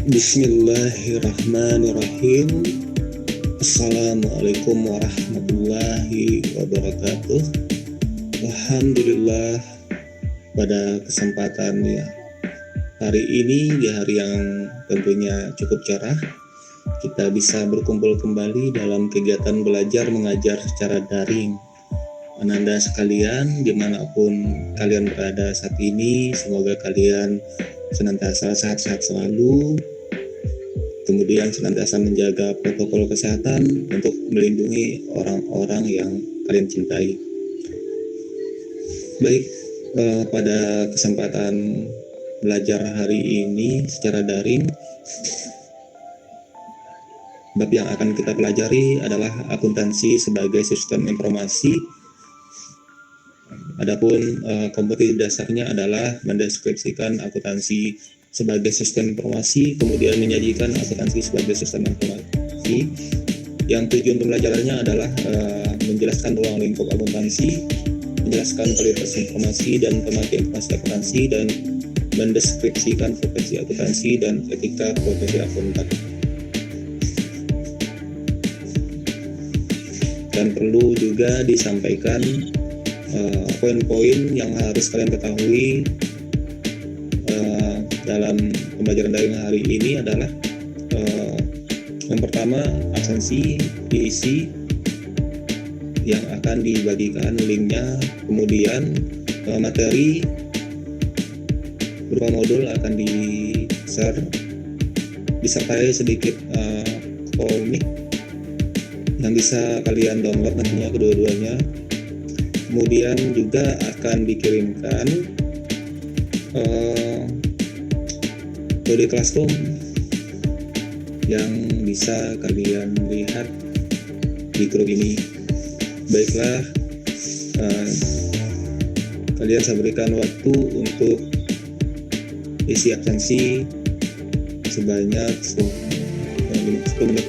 Bismillahirrahmanirrahim. Assalamualaikum warahmatullahi wabarakatuh. Alhamdulillah, pada kesempatan hari ini, di hari yang tentunya cukup cerah, kita bisa berkumpul kembali dalam kegiatan belajar mengajar secara daring. Ananda sekalian, dimanapun kalian berada saat ini, semoga kalian senantiasa sehat-sehat selalu, kemudian senantiasa menjaga protokol kesehatan untuk melindungi orang-orang yang kalian cintai. Baik, pada kesempatan belajar hari ini secara daring, bab yang akan kita pelajari adalah akuntansi sebagai sistem informasi. Adapun kompetisi dasarnya adalah mendeskripsikan akuntansi sebagai sistem informasi, kemudian menyajikan akuntansi sebagai sistem informasi. Yang tujuan pembelajarannya adalah menjelaskan ruang lingkup akuntansi, menjelaskan kualitas informasi dan pemakaian informasi akuntansi, dan mendeskripsikan profesi akuntansi dan etika profesi akuntan. Dan perlu juga disampaikan poin-poin yang harus kalian ketahui dalam pembelajaran daring hari ini adalah yang pertama, absensi diisi yang akan dibagikan linknya, kemudian materi berupa modul akan di-share, disertai sedikit komik yang bisa kalian download nantinya kedua-duanya. Kemudian juga akan dikirimkan kode classroom yang bisa kalian lihat di grup ini. Baiklah, kalian saya berikan waktu untuk isi absensi sebanyak 10 menit.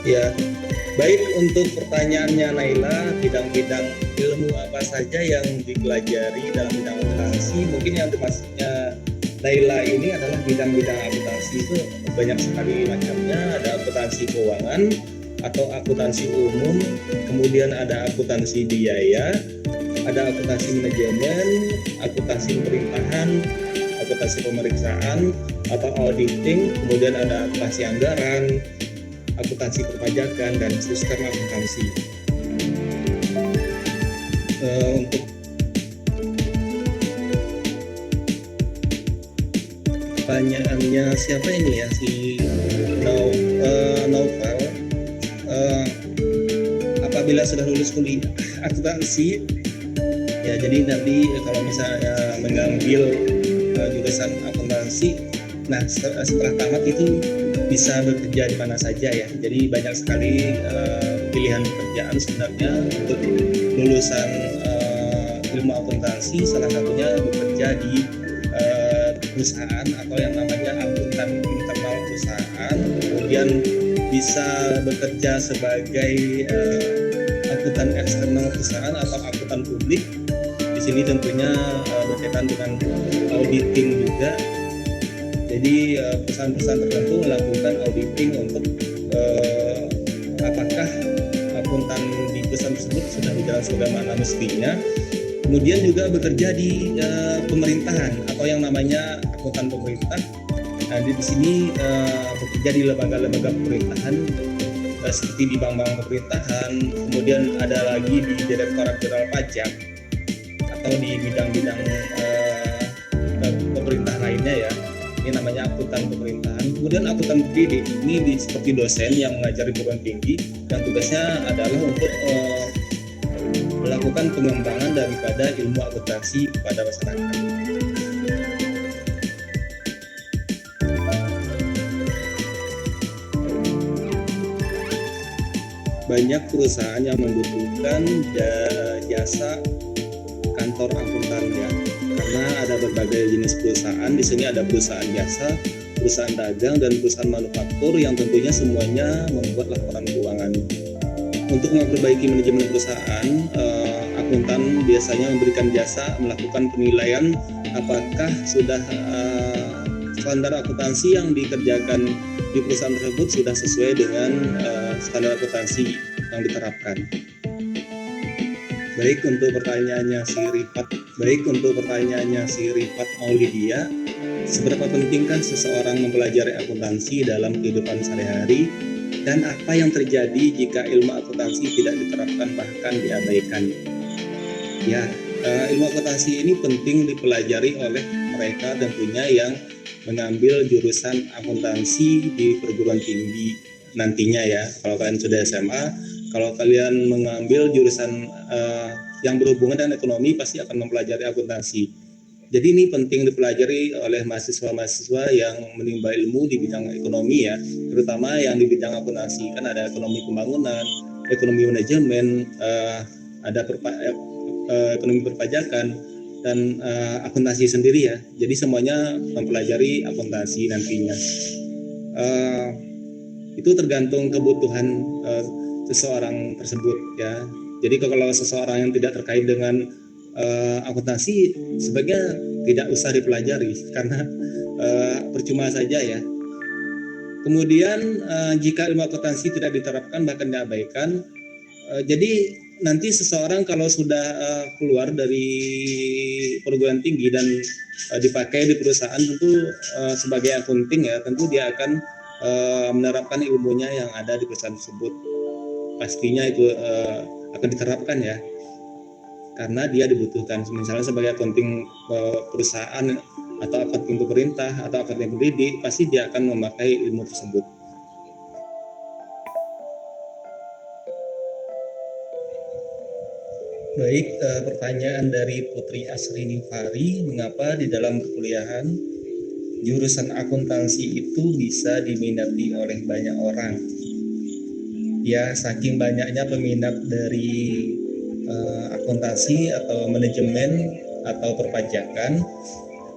Ya, baik, untuk pertanyaannya Naila, bidang-bidang ilmu apa saja yang dipelajari dalam bidang akuntansi? Mungkin yang termasuknya Naila ini adalah bidang-bidang akuntansi itu banyak sekali macamnya. Ada akuntansi keuangan atau akuntansi umum, kemudian ada akuntansi biaya, ada akuntansi manajemen, akuntansi pemerintahan, akuntansi pemeriksaan atau auditing, kemudian ada akuntansi anggaran, akuntansi perpajakan, dan sistem akuntansi. Untuk pertanyaannya siapa ini ya, si Novel, apabila sudah lulus kuliah akuntansi ya, jadi nanti kalau misalnya mengambil jurusan akuntansi. Nah, setelah tamat itu bisa bekerja di mana saja ya. Jadi banyak sekali pilihan pekerjaan sebenarnya untuk lulusan ilmu akuntansi. Salah satunya bekerja di perusahaan atau yang namanya akuntan internal perusahaan. Kemudian bisa bekerja sebagai akuntan eksternal perusahaan atau akuntan publik. Di sini tentunya berkaitan dengan auditing juga. Jadi perusahaan-perusahaan tertentu melakukan auditing untuk apakah akuntan di perusahaan tersebut sudah berjalan sebagaimana mestinya. Kemudian juga bekerja di pemerintahan atau yang namanya akuntan pemerintah. Nah, di sini bekerja di lembaga-lembaga pemerintahan seperti di bank-bank pemerintahan. Kemudian ada lagi di Direktorat Jenderal Pajak atau di bidang-bidang pemerintah lainnya ya. Ini namanya akuntan pemerintahan. Kemudian akuntan pendidik ini seperti dosen yang mengajar di perguruan tinggi dan tugasnya adalah untuk melakukan pengembangan daripada ilmu akuntansi kepada masyarakat. Banyak perusahaan yang membutuhkan jasa kantor akuntan ya, karena ada berbagai jenis perusahaan. Di sini ada perusahaan jasa, perusahaan dagang, dan perusahaan manufaktur yang tentunya semuanya membuat laporan keuangan. Untuk memperbaiki manajemen perusahaan, akuntan biasanya memberikan jasa melakukan penilaian apakah sudah standar akuntansi yang dikerjakan di perusahaan tersebut sudah sesuai dengan standar akuntansi yang diterapkan. Baik untuk pertanyaannya si Rifat Maulidia, seberapa pentingkah seseorang mempelajari akuntansi dalam kehidupan sehari-hari? Dan apa yang terjadi jika ilmu akuntansi tidak diterapkan bahkan diabaikan? Ya, ilmu akuntansi ini penting dipelajari oleh mereka tentunya yang mengambil jurusan akuntansi di perguruan tinggi nantinya ya. Kalau kalian sudah SMA, kalau kalian mengambil jurusan yang berhubungan dengan ekonomi pasti akan mempelajari akuntansi. Jadi ini penting dipelajari oleh mahasiswa-mahasiswa yang menimba ilmu di bidang ekonomi ya, terutama yang di bidang akuntansi. Kan ada ekonomi pembangunan, ekonomi manajemen, ada ekonomi perpajakan, dan akuntansi sendiri ya. Jadi semuanya mempelajari akuntansi nantinya. Itu tergantung kebutuhan seseorang tersebut ya. Jadi kalau seseorang yang tidak terkait dengan akuntansi sebaiknya tidak usah dipelajari karena percuma saja ya. Kemudian jika ilmu akuntansi tidak diterapkan bahkan diabaikan, jadi nanti seseorang kalau sudah keluar dari perguruan tinggi dan dipakai di perusahaan tentu sebagai akunting ya, tentu dia akan menerapkan ilmunya yang ada di perusahaan tersebut. Pastinya itu akan diterapkan ya, karena dia dibutuhkan misalnya sebagai akunting perusahaan atau akunting pemerintah atau akunting pendidik, pasti dia akan memakai ilmu tersebut. Baik, pertanyaan dari Putri Asrini Fari, mengapa di dalam perkuliahan jurusan akuntansi itu bisa diminati oleh banyak orang? Ya, saking banyaknya peminat dari akuntansi atau manajemen atau perpajakan,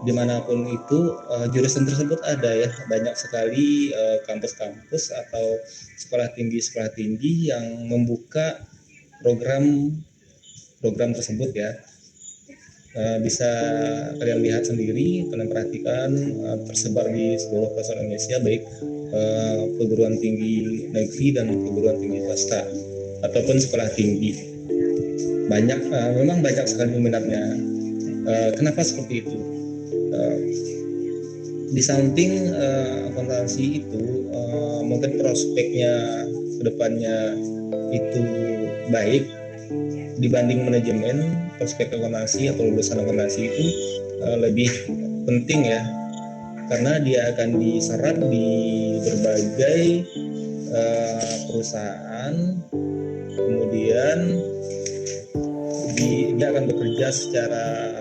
dimanapun itu jurusan tersebut ada ya, banyak sekali kampus-kampus atau sekolah tinggi yang membuka program tersebut ya. Bisa kalian lihat sendiri, kalian perhatikan tersebar di seluruh pelosok Indonesia, baik perguruan tinggi negeri dan perguruan tinggi swasta ataupun sekolah tinggi. Memang banyak sekali peminatnya. Kenapa seperti itu? Di samping akuntansi itu mungkin prospeknya kedepannya itu baik dibanding manajemen, prospek akuntansi atau lulusan akuntansi itu lebih penting ya, karena dia akan diserap di berbagai perusahaan, kemudian dia akan bekerja secara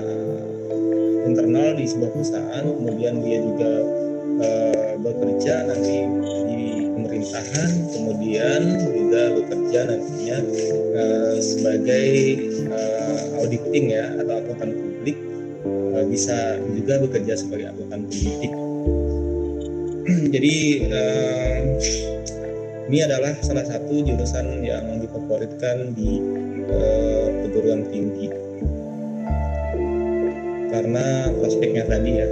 internal di sebuah perusahaan, kemudian dia juga bekerja nanti di pemerintahan, kemudian juga bekerja nantinya sebagai auditing ya atau akuntan publik, bisa juga bekerja sebagai akuntan politik. Jadi ini adalah salah satu jurusan yang difavoritkan di perguruan tinggi karena prospeknya tadi ya.